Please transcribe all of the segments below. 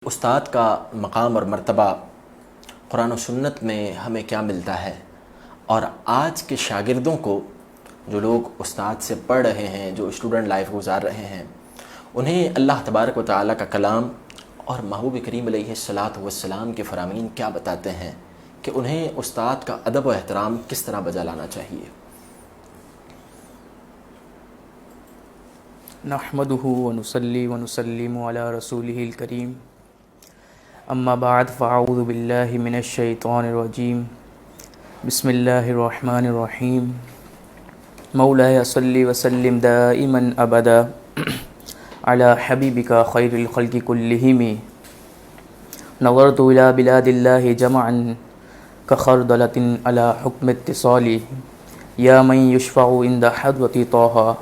استاد کا مقام اور مرتبہ قرآن و سنت میں ہمیں کیا ملتا ہے، اور آج کے شاگردوں کو جو لوگ استاد سے پڑھ رہے ہیں، جو اسٹوڈنٹ لائف گزار رہے ہیں، انہیں اللہ تبارک و تعالیٰ کا کلام اور محبوب کریم علیہ الصلاۃ والسلام کے فرامین کیا بتاتے ہیں کہ انہیں استاد کا ادب و احترام کس طرح بجا لانا چاہیے۔ نحمدہ ونصلی ونسلم علی رسولہ الکریم، اما بعد فاعوذ باللہ من الشیطان الرجیم، بسم اللہ الرحمن الرحیم، مولاي صلی وسلم دائما ابدا علی حبیبک خیر الخلق کلہم، نظرت الی بلاد اللہ جمعا کخردلۃ علی حکم اتصال، یا من یشفع عند حضرت طٰہ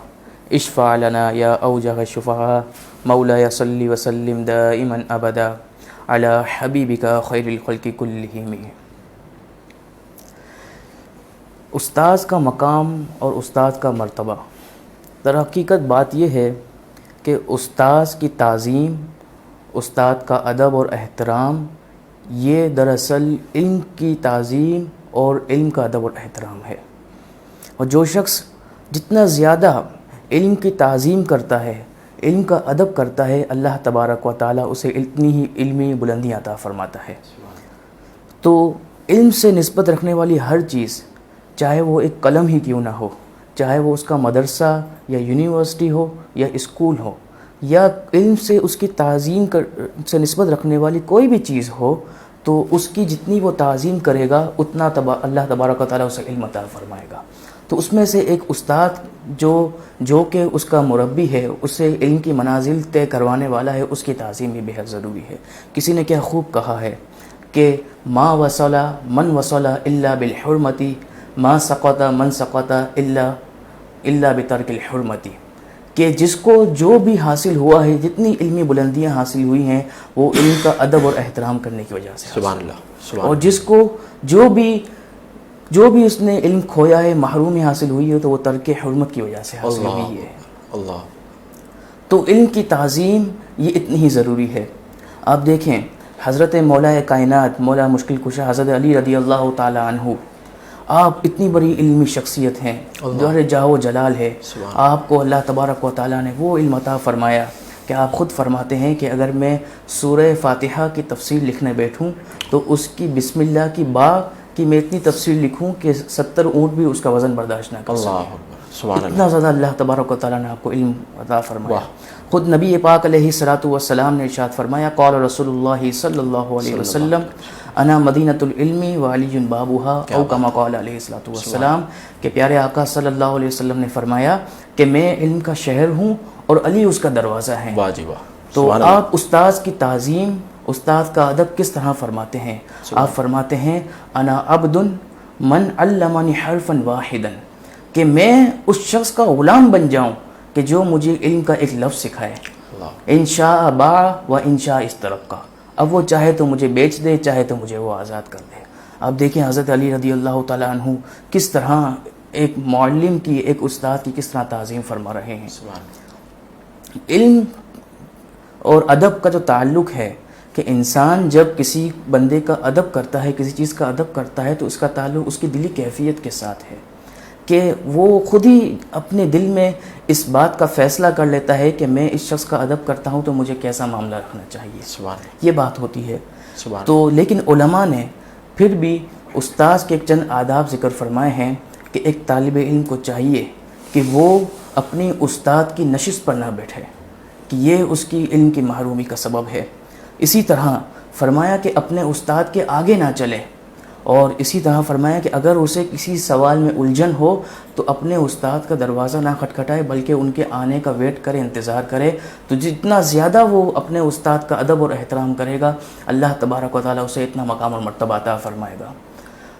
اشفع لنا یا اوجہ الشفعاء، مولاي صلی وسلم دائما ابدا علی حبیبک خیر الخلق کلہم۔ استاذ کا مقام اور استاد کا مرتبہ، در حقیقت بات یہ ہے کہ استاذ کی تعظیم، استاد کا ادب اور احترام، یہ دراصل علم کی تعظیم اور علم کا ادب اور احترام ہے، اور جو شخص جتنا زیادہ علم کی تعظیم کرتا ہے، علم کا ادب کرتا ہے، اللہ تبارک و تعالیٰ اسے اتنی ہی علمی بلندی عطا فرماتا ہے۔ تو علم سے نسبت رکھنے والی ہر چیز، چاہے وہ ایک قلم ہی کیوں نہ ہو، چاہے وہ اس کا مدرسہ یا یونیورسٹی ہو یا اسکول ہو، یا علم سے اس کی تعظیم سے نسبت رکھنے والی کوئی بھی چیز ہو، تو اس کی جتنی وہ تعظیم کرے گا اتنا اللہ تبارک و تعالیٰ اسے علم عطا فرمائے گا۔ تو اس میں سے ایک استاد جو کہ اس کا مربی ہے، اسے علم کی منازل طے کروانے والا ہے، اس کی تعظیم بھی بہت ضروری ہے۔ کسی نے کیا خوب کہا ہے کہ ما وصل من وصل الا بالحرمت، ما سقط من سقط الا بترک الحرمت، کہ جس کو جو بھی حاصل ہوا ہے، جتنی علمی بلندیاں حاصل ہوئی ہیں، وہ علم کا ادب اور احترام کرنے کی وجہ سے، سبحان اللہ، اور جس کو جو بھی اس نے علم کھویا ہے، محرومی حاصل ہوئی ہے، تو وہ ترک حرمت کی وجہ سے حاصل ہوئی ہے۔ اللہ، تو علم کی تعظیم یہ اتنی ہی ضروری ہے۔ آپ دیکھیں حضرت مولا کائنات، مولا مشکل کشا حضرت علی رضی اللہ تعالی عنہ، آپ اتنی بڑی علمی شخصیت ہیں، جوہر جاہ و جلال ہے، آپ کو اللہ تبارک و تعالیٰ نے وہ علم عطا فرمایا کہ آپ خود فرماتے ہیں کہ اگر میں سورہ فاتحہ کی تفسیر لکھنے بیٹھوں تو اس کی بسم اللہ کی با کہ میں اتنی تفسیر لکھوں کہ 70 اونٹ بھی اس کا وزن برداشت نہ کر سکیں۔ اتنا زیادہ اللہ تبارک و تعالیٰ نے آپ کو علم عطا فرمایا۔ خود نبی پاک علیہ الصلاۃ والسلام نے ارشاد فرمایا، قال رسول اللہ صلی اللہ علیہ وسلم انا مدینۃ العلم وعلی بابها، او کما قال علیہ الصلاۃ والسلام، کہ پیارے آقا صلی اللہ علیہ وسلم نے فرمایا کہ میں علم کا شہر ہوں اور علی اس کا دروازہ ہے۔ تو آپ استاذ کی تعظیم، استاد کا ادب کس طرح فرماتے ہیں؟ آپ فرماتے ہیں انا عبد من علمنی حرفا واحدا، کہ میں اس شخص کا غلام بن جاؤں کہ جو مجھے علم کا ایک لفظ سکھائے۔ انشاء باع و انشاء استرقا، اب وہ چاہے تو مجھے بیچ دے، چاہے تو مجھے وہ آزاد کر دے۔ آپ دیکھیں حضرت علی رضی اللہ تعالیٰ عنہ کس طرح ایک معلم کی، ایک استاد کی کس طرح تعظیم فرما رہے ہیں۔ علم اور ادب کا جو تعلق ہے کہ انسان جب کسی بندے کا ادب کرتا ہے، کسی چیز کا ادب کرتا ہے، تو اس کا تعلق اس کی دلی کیفیت کے ساتھ ہے، کہ وہ خود ہی اپنے دل میں اس بات کا فیصلہ کر لیتا ہے کہ میں اس شخص کا ادب کرتا ہوں تو مجھے کیسا معاملہ رکھنا چاہیے، یہ بات ہوتی ہے۔ تو لیکن علماء نے پھر بھی استاذ کے ایک چند آداب ذکر فرمائے ہیں کہ ایک طالب علم کو چاہیے کہ وہ اپنی استاد کی نشست پر نہ بیٹھے، کہ یہ اس کی علم کی محرومی کا سبب ہے۔ اسی طرح فرمایا کہ اپنے استاد کے آگے نہ چلے، اور اسی طرح فرمایا کہ اگر اسے کسی سوال میں الجھن ہو تو اپنے استاد کا دروازہ نہ کھٹکھٹائے، بلکہ ان کے آنے کا ویٹ کرے، انتظار کرے۔ تو جتنا زیادہ وہ اپنے استاد کا ادب اور احترام کرے گا، اللہ تبارک و تعالیٰ اسے اتنا مقام اور مرتبہ عطا فرمائے گا۔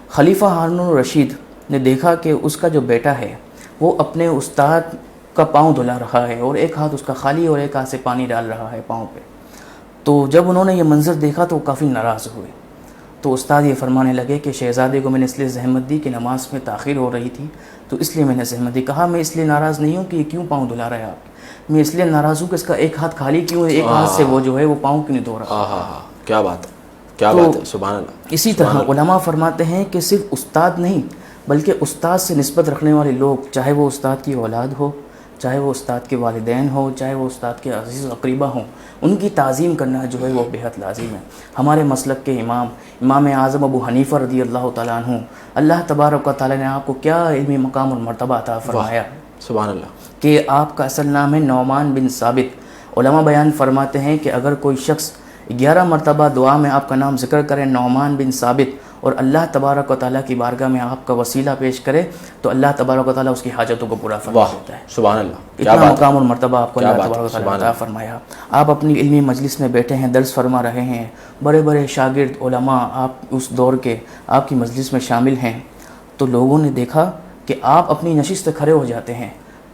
خلیفہ ہارون الرشید نے دیکھا کہ اس کا جو بیٹا ہے وہ اپنے استاد کا پاؤں دھلا رہا ہے، اور ایک ہاتھ اس کا خالی اور ایک ہاتھ سے پانی ڈال رہا ہے پاؤں پہ۔ تو جب انہوں نے یہ منظر دیکھا تو وہ کافی ناراض ہوئے، تو استاد یہ فرمانے لگے کہ شہزادے کو میں نے اس لیے زحمت دی کہ نماز میں تاخیر ہو رہی تھی تو اس لیے میں نے زحمت دی. کہا میں اس لیے ناراض نہیں ہوں کہ یہ کیوں پاؤں دھلا رہا ہے آپ, میں اس لیے ناراض ہوں کہ اس کا ایک ہاتھ خالی کیوں ہے, ایک ہاتھ سے وہ جو ہے وہ پاؤں کیوں نہیں دھو رہا. کیا بات ہے, کیا بات ہے, سبحان اللہ. اسی طرح علماء فرماتے ہیں کہ صرف استاد نہیں بلکہ استاد سے نسبت رکھنے والے لوگ, چاہے وہ استاد کی اولاد ہو, چاہے وہ استاد کے والدین ہوں, چاہے وہ استاد کے عزیز و اقربا ہوں, ان کی تعظیم کرنا جو ہے وہ بہت لازم ہے. ہمارے مسلک کے امام اعظم ابو حنیفہ رضی اللہ تعالیٰ عنہ, اللہ تبارک و تعالیٰ نے آپ کو کیا علمی مقام اور مرتبہ عطا فرمایا, سبحان اللہ, کہ آپ کا اصل نام ہے نعمان بن ثابت. علماء بیان فرماتے ہیں کہ اگر کوئی شخص 11 مرتبہ دعا میں آپ کا نام ذکر کرے نعمان بن ثابت, اور اللہ تبارک و تعالیٰ کی بارگاہ میں آپ کا وسیلہ پیش کرے تو اللہ تبارک و تعالیٰ اس کی حاجتوں کو پورا فرما دیتا ہے. سبحان اللہ, اتنا مقام اور مرتبہ آپ کو اللہ تبارک و تعالیٰ عطا فرمایا. آپ اپنی علمی مجلس میں بیٹھے ہیں, درس فرما رہے ہیں, بڑے بڑے شاگرد علماء آپ اس دور کے آپ کی مجلس میں شامل ہیں, تو لوگوں نے دیکھا کہ آپ اپنی نشست سے کھڑے ہو جاتے ہیں,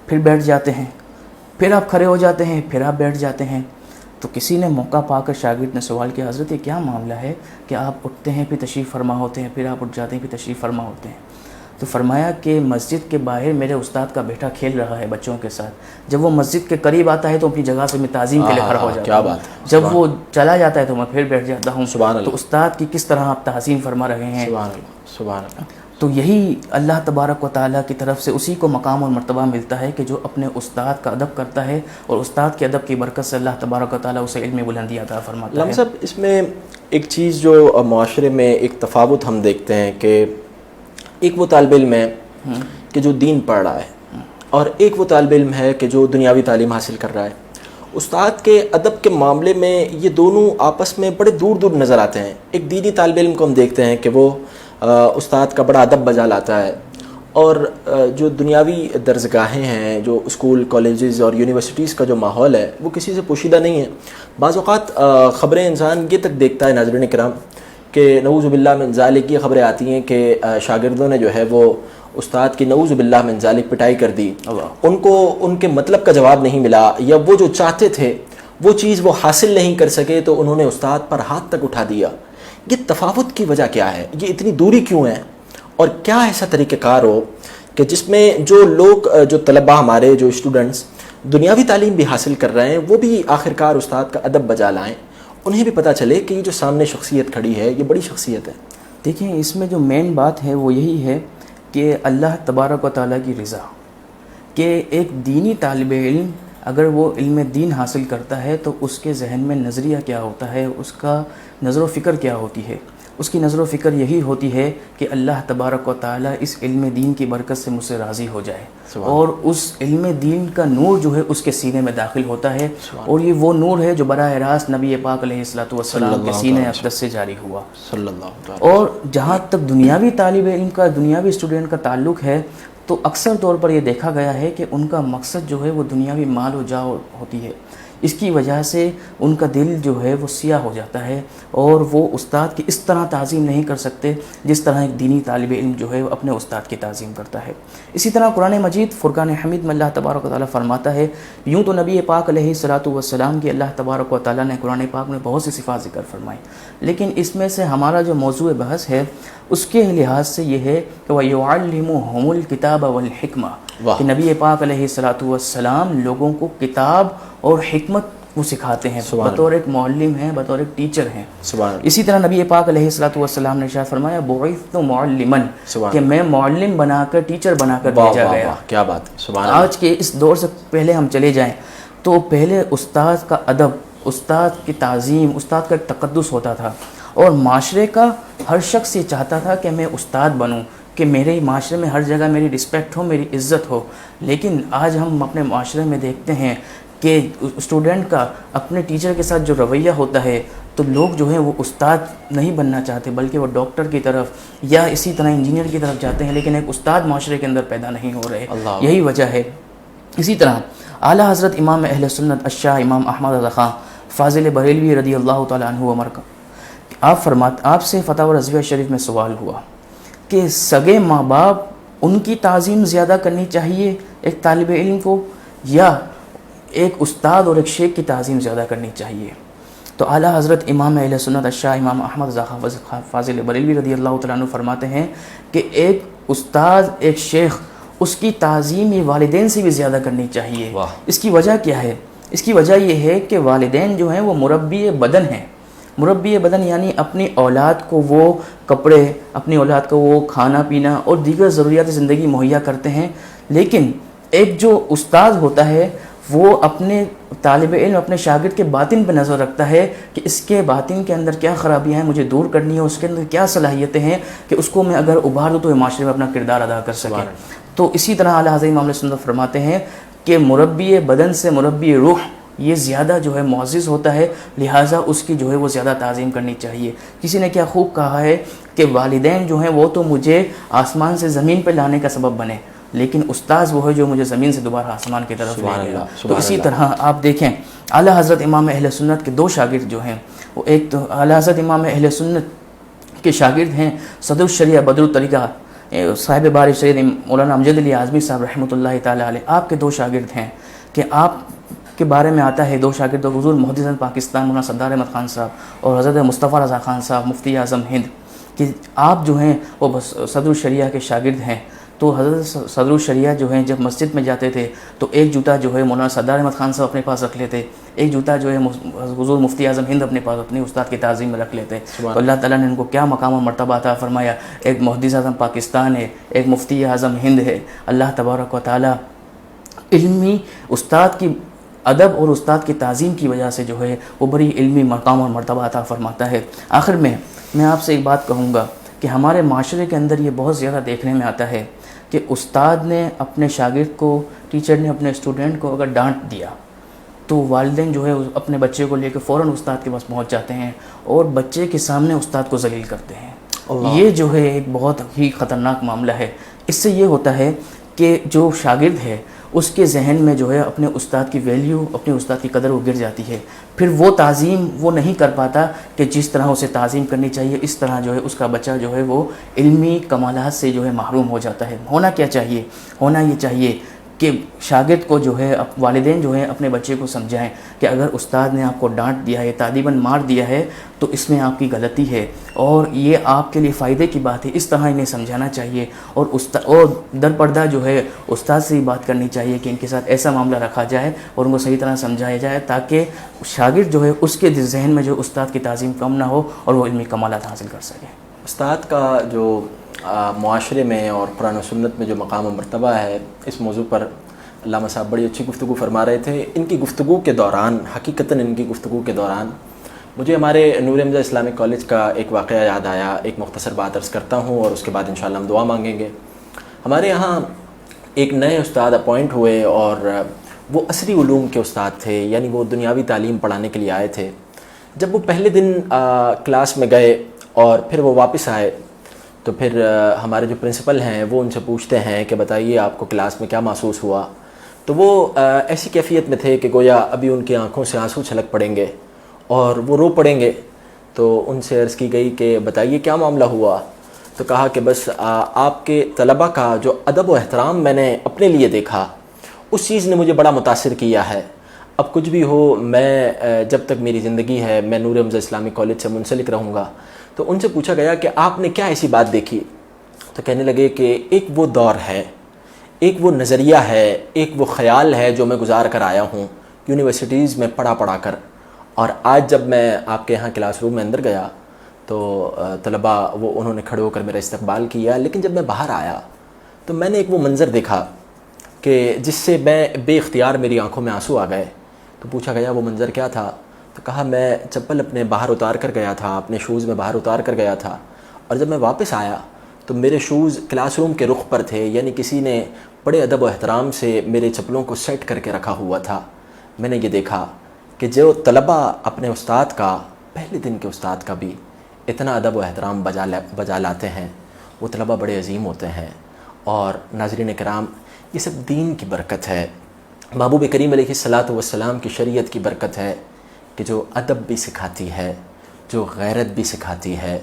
پھر بیٹھ جاتے ہیں, پھر آپ کھڑے ہو جاتے ہیں, پھر آپ بیٹھ جاتے ہیں. تو کسی نے موقع پا کر شاگرد نے سوال کیا, حضرت یہ کیا معاملہ ہے کہ آپ اٹھتے ہیں پھر تشریف فرما ہوتے ہیں, پھر آپ اٹھ جاتے ہیں پھر تشریف فرما ہوتے ہیں. تو فرمایا کہ مسجد کے باہر میرے استاد کا بیٹا کھیل رہا ہے بچوں کے ساتھ, جب وہ مسجد کے قریب آتا ہے تو اپنی جگہ سے میں تعظیم کے لیے کھڑا ہو جاتا ہوں, جب وہ چلا جاتا ہے تو میں پھر بیٹھ جاتا ہوں. تو استاد کی کس طرح آپ تعظیم فرما رہے ہیں. سبحان اللہ. تو یہی اللہ تبارک و تعالیٰ کی طرف سے اسی کو مقام اور مرتبہ ملتا ہے کہ جو اپنے استاد کا ادب کرتا ہے, اور استاد کے ادب کی برکت سے اللہ تبارک و تعالیٰ اسے علم بلندی عطا فرماتا ہے. صاحب اس میں ایک چیز جو معاشرے میں ایک تفاوت ہم دیکھتے ہیں کہ ایک وہ طالب علم ہے کہ جو دین پڑھ رہا ہے, اور ایک وہ طالب علم ہے کہ جو دنیاوی تعلیم حاصل کر رہا ہے. استاد کے ادب کے معاملے میں یہ دونوں آپس میں بڑے دور دور نظر آتے ہیں. ایک دینی طالب علم کو ہم دیکھتے ہیں کہ وہ استاد کا بڑا ادب بجا لاتا ہے, اور جو دنیاوی درسگاہیں ہیں, جو اسکول کالجز اور یونیورسٹیز کا جو ماحول ہے وہ کسی سے پوشیدہ نہیں ہے. بعض اوقات خبریں انسان یہ تک دیکھتا ہے ناظرین کرام کہ نعوذ باللہ من ذالک یہ خبریں آتی ہیں کہ شاگردوں نے جو ہے وہ استاد کی نعوذ باللہ من ذالک پٹائی کر دی, ان کو ان کے مطلب کا جواب نہیں ملا, یا وہ جو چاہتے تھے وہ چیز وہ حاصل نہیں کر سکے تو انہوں نے استاد پر ہاتھ تک اٹھا دیا. یہ تفاوت کی وجہ کیا ہے, یہ اتنی دوری کیوں ہے, اور کیا ایسا طریقہ کار ہو کہ جس میں جو لوگ جو طلباء ہمارے جو اسٹوڈنٹس دنیاوی تعلیم بھی حاصل کر رہے ہیں وہ بھی آخرکار استاد کا ادب بجا لائیں, انہیں بھی پتہ چلے کہ یہ جو سامنے شخصیت کھڑی ہے یہ بڑی شخصیت ہے. دیکھیں اس میں جو مین بات ہے وہ یہی ہے کہ اللہ تبارک و تعالیٰ کی رضا, کہ ایک دینی طالب علم اگر وہ علم دین حاصل کرتا ہے تو اس کے ذہن میں نظریہ کیا ہوتا ہے, اس کا نظر و فکر کیا ہوتی ہے. اس کی نظر و فکر یہی ہوتی ہے کہ اللہ تبارک و تعالیٰ اس علم دین کی برکت سے مجھ سے راضی ہو جائے, اور اس علم دین کا نور جو ہے اس کے سینے میں داخل ہوتا ہے, اور یہ وہ نور ہے جو براہ راست نبی پاک علیہ الصلوۃ والسلام کے سینے اقدس سے جاری ہوا. اور جہاں تک دنیاوی طالب علم کا, دنیاوی اسٹوڈنٹ کا تعلق ہے, تو اکثر طور پر یہ دیکھا گیا ہے کہ ان کا مقصد جو ہے وہ دنیاوی مال و جاہ ہوتی ہے. اس کی وجہ سے ان کا دل جو ہے وہ سیاہ ہو جاتا ہے, اور وہ استاد کی اس طرح تعظیم نہیں کر سکتے جس طرح ایک دینی طالب علم جو ہے وہ اپنے استاد کی تعظیم کرتا ہے. اسی طرح قرآن مجید فرقان حمید میں اللہ تبارک و تعالیٰ فرماتا ہے, یوں تو نبی پاک علیہ الصلوۃ والسلام کی اللہ تبارک و تعالیٰ نے قرآن پاک میں بہت سی صفات ذکر فرمائی, لیکن اس میں سے ہمارا جو موضوع بحث ہے اس کے لحاظ سے یہ ہے کہ وَيُعَلِّمُهُمُ الْكِتَابَ وَالْحِكْمَةَ, کہ نبی پاک علیہ الصلوۃ والسلام لوگوں کو کتاب اور حکمت وہ سکھاتے ہیں, بطور ایک معلم ہیں, بطور ایک ٹیچر ہیں. اسی طرح نبی پاک علیہ الصلوۃ والسلام نے ارشاد فرمایا بُعِثْتُ مُعَلِّمًا, کہ میں معلم بنا کر, ٹیچر بنا کر بھیجا گیا. کیا بات ہے. آج کے اس دور سے پہلے ہم چلے جائیں تو پہلے استاد کا ادب, استاد کی تعظیم, استاد کا ایک تقدس ہوتا تھا, اور معاشرے کا ہر شخص یہ چاہتا تھا کہ میں استاد بنوں, کہ میرے معاشرے میں ہر جگہ میری رسپیکٹ ہو, میری عزت ہو. لیکن آج ہم اپنے معاشرے میں دیکھتے ہیں کہ اسٹوڈنٹ کا اپنے ٹیچر کے ساتھ جو رویہ ہوتا ہے, تو لوگ جو ہیں وہ استاد نہیں بننا چاہتے بلکہ وہ ڈاکٹر کی طرف یا اسی طرح انجینئر کی طرف جاتے ہیں, لیکن ایک استاد معاشرے کے اندر پیدا نہیں ہو رہے. یہی وجہ ہے. اسی طرح اعلیٰ حضرت امام اہل سنت الشاہ امام احمد رضا خان فاضل بریلوی رضی اللہ تعالیٰ عنہ عمر کا, آپ سے فتاوی رضویہ شریف میں سوال ہوا کہ سگے ماں باپ ان کی تعظیم زیادہ کرنی چاہیے ایک طالب علم کو, یا ایک استاد اور ایک شیخ کی تعظیم زیادہ کرنی چاہیے. تو اعلیٰ حضرت امام اہل سنت الشاہ امام احمد رضا فاضل بریلوی رضی اللہ تعالیٰ عنہ فرماتے ہیں کہ ایک استاد، ایک شیخ، اس کی تعظیم یہ والدین سے بھی زیادہ کرنی چاہیے۔ اس کی وجہ کیا ہے؟ اس کی وجہ یہ ہے کہ والدین جو ہیں وہ مربی بدن ہیں۔ مربی بدن یعنی اپنی اولاد کو وہ کپڑے، اپنی اولاد کو وہ کھانا پینا اور دیگر ضروریات زندگی مہیا کرتے ہیں، لیکن ایک جو استاد ہوتا ہے وہ اپنے طالب علم، اپنے شاگرد کے باطن پہ نظر رکھتا ہے کہ اس کے باطن کے اندر کیا خرابیاں ہیں، مجھے دور کرنی ہے، اس کے اندر کیا صلاحیتیں ہیں کہ اس کو میں اگر ابھار دوں تو یہ معاشرے میں اپنا کردار ادا کر سکے۔ تو اسی طرح اعلیٰ حضرت امام سنت فرماتے ہیں کہ مربی بدن سے مربی روح یہ زیادہ جو ہے معزز ہوتا ہے، لہٰذا اس کی جو ہے وہ زیادہ تعظیم کرنی چاہیے۔ کسی نے کیا خوب کہا ہے کہ والدین جو ہیں وہ تو مجھے آسمان سے زمین پہ لانے کا سبب بنے، لیکن استاذ وہ ہے جو مجھے زمین سے دوبارہ آسمان کی طرف لے گیا۔ تو اسی طرح آپ دیکھیں اعلیٰ حضرت امام اہل سنت کے دو شاگرد جو ہیں، وہ ایک تو اعلیٰ حضرت امام اہل سنت کے شاگرد ہیں صدر الشریعہ بدر الطریقہ صاحب بار سید مولانا امجد علی اعظمی صاحب رحمۃ اللہ تعالیٰ علیہ۔ آپ کے دو شاگرد ہیں کہ آپ کے بارے میں آتا ہے، دو شاگردوں حضور محدث پاکستان مولانا سردار احمد خان صاحب اور حضرت مصطفیٰ رضا خان صاحب مفتی اعظم ہند، کہ آپ جو ہیں وہ صدر الشریعہ کے شاگرد ہیں۔ تو حضرت صدر الشریعہ جو ہیں جب مسجد میں جاتے تھے تو ایک جوتا جو ہے مولانا سردار احمد خان صاحب اپنے پاس رکھ لیتے، ایک جوتا جو ہے حضور مفتی اعظم ہند اپنے پاس اپنے استاد کی تعظیم میں رکھ لیتے۔ تو اللہ تعالیٰ نے ان کو کیا مقام و مرتبہ عطا فرمایا، ایک محدث اعظم پاکستان ہے، ایک مفتی اعظم ہند ہے۔ اللہ تبارک و تعالیٰ علمی استاد کی ادب اور استاد کی تعظیم کی وجہ سے جو ہے وہ بڑی علمی مقام اور مرتبہ عطا فرماتا ہے۔ آخر میں آپ سے ایک بات کہوں گا کہ ہمارے معاشرے کے اندر یہ بہت زیادہ دیکھنے میں آتا ہے کہ استاد نے اپنے شاگرد کو، ٹیچر نے اپنے اسٹوڈنٹ کو اگر ڈانٹ دیا تو والدین جو ہے اپنے بچے کو لے کے فوراً استاد کے پاس پہنچ جاتے ہیں اور بچے کے سامنے استاد کو ذلیل کرتے ہیں۔ یہ جو ہے ایک بہت ہی خطرناک معاملہ ہے۔ اس سے یہ ہوتا ہے کہ جو شاگرد ہے اس کے ذہن میں جو ہے اپنے استاد کی ویلیو، اپنے استاد کی قدر وہ گر جاتی ہے، پھر وہ تعظیم وہ نہیں کر پاتا کہ جس طرح اسے تعظیم کرنی چاہیے۔ اس طرح جو ہے اس کا بچہ جو ہے وہ علمی کمالات سے جو ہے محروم ہو جاتا ہے۔ ہونا کیا چاہیے؟ ہونا یہ چاہیے کہ شاگرد کو جو ہے والدین جو ہیں اپنے بچے کو سمجھائیں کہ اگر استاد نے آپ کو ڈانٹ دیا ہے، تادیباً مار دیا ہے تو اس میں آپ کی غلطی ہے اور یہ آپ کے لیے فائدے کی بات ہے، اس طرح انہیں سمجھانا چاہیے۔ اور در پردہ جو ہے استاد سے ہی بات کرنی چاہیے کہ ان کے ساتھ ایسا معاملہ رکھا جائے اور ان کو صحیح طرح سمجھایا جائے تاکہ شاگرد جو ہے اس کے ذہن میں جو استاد کی تعظیم کم نہ ہو اور وہ علمی کمالات حاصل کر سکے۔ استاد کا جو معاشرے میں اور قرآن و سنت میں جو مقام و مرتبہ ہے، اس موضوع پر علامہ صاحب بڑی اچھی گفتگو فرما رہے تھے۔ ان کی گفتگو کے دوران، حقیقتاً ان کی گفتگو کے دوران مجھے ہمارے نور حمزہ اسلامک کالج کا ایک واقعہ یاد آیا۔ ایک مختصر بات عرض کرتا ہوں اور اس کے بعد انشاءاللہ ہم دعا مانگیں گے۔ ہمارے یہاں ایک نئے استاد اپوائنٹ ہوئے اور وہ عصری علوم کے استاد تھے، یعنی وہ دنیاوی تعلیم پڑھانے کے لیے آئے تھے۔ جب وہ پہلے دن کلاس میں گئے اور پھر وہ واپس آئے تو پھر ہمارے جو پرنسپل ہیں وہ ان سے پوچھتے ہیں کہ بتائیے آپ کو کلاس میں کیا محسوس ہوا؟ تو وہ ایسی کیفیت میں تھے کہ گویا ابھی ان کی آنکھوں سے آنسو چھلک پڑیں گے اور وہ رو پڑیں گے۔ تو ان سے عرض کی گئی کہ بتائیے کیا معاملہ ہوا؟ تو کہا کہ بس آپ کے طلبہ کا جو ادب و احترام میں نے اپنے لیے دیکھا، اس چیز نے مجھے بڑا متاثر کیا ہے۔ اب کچھ بھی ہو، میں جب تک میری زندگی ہے میں نور حمزہ اسلامک کالج سے منسلک رہوں گا۔ تو ان سے پوچھا گیا کہ آپ نے کیا ایسی بات دیکھی؟ تو کہنے لگے کہ ایک وہ دور ہے، ایک وہ نظریہ ہے، ایک وہ خیال ہے جو میں گزار کر آیا ہوں یونیورسٹیز میں پڑھا کر، اور آج جب میں آپ کے یہاں کلاس روم میں اندر گیا تو طلباء انہوں نے کھڑے ہو کر میرا استقبال کیا، لیکن جب میں باہر آیا تو میں نے ایک وہ منظر دیکھا کہ جس سے میں بے اختیار میری آنکھوں میں آنسو آ گئے۔ تو پوچھا گیا وہ منظر کیا تھا؟ تو کہا میں چپل اپنے باہر اتار کر گیا تھا، اپنے شوز میں باہر اتار کر گیا تھا، اور جب میں واپس آیا تو میرے شوز کلاس روم کے رخ پر تھے، یعنی کسی نے بڑے ادب و احترام سے میرے چپلوں کو سیٹ کر کے رکھا ہوا تھا۔ میں نے یہ دیکھا کہ جو طلباء اپنے استاد کا، پہلے دن کے استاد کا بھی اتنا ادب و احترام بجا لاتے ہیں، وہ طلباء بڑے عظیم ہوتے ہیں۔ اور ناظرین کرام، یہ سب دین کی برکت ہے، محبوب کریم علیہ الصلاۃ والسلام کی شریعت کی برکت ہے کہ جو ادب بھی سکھاتی ہے، جو غیرت بھی سکھاتی ہے،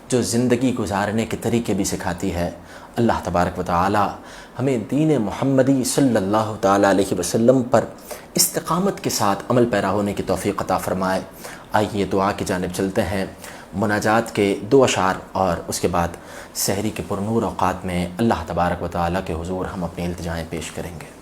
جو زندگی گزارنے کے طریقے بھی سکھاتی ہے۔ اللہ تبارک و تعالی ہمیں دین محمدی صلی اللہ تعالی علیہ وسلم پر استقامت کے ساتھ عمل پیرا ہونے کی توفیق عطا فرمائے۔ آئیے دعا کی جانب چلتے ہیں۔ مناجات کے 2 اشعار اور اس کے بعد سحری کے پرنور اوقات میں اللہ تبارک و تعالیٰ کے حضور ہم اپنی التجائیں پیش کریں گے۔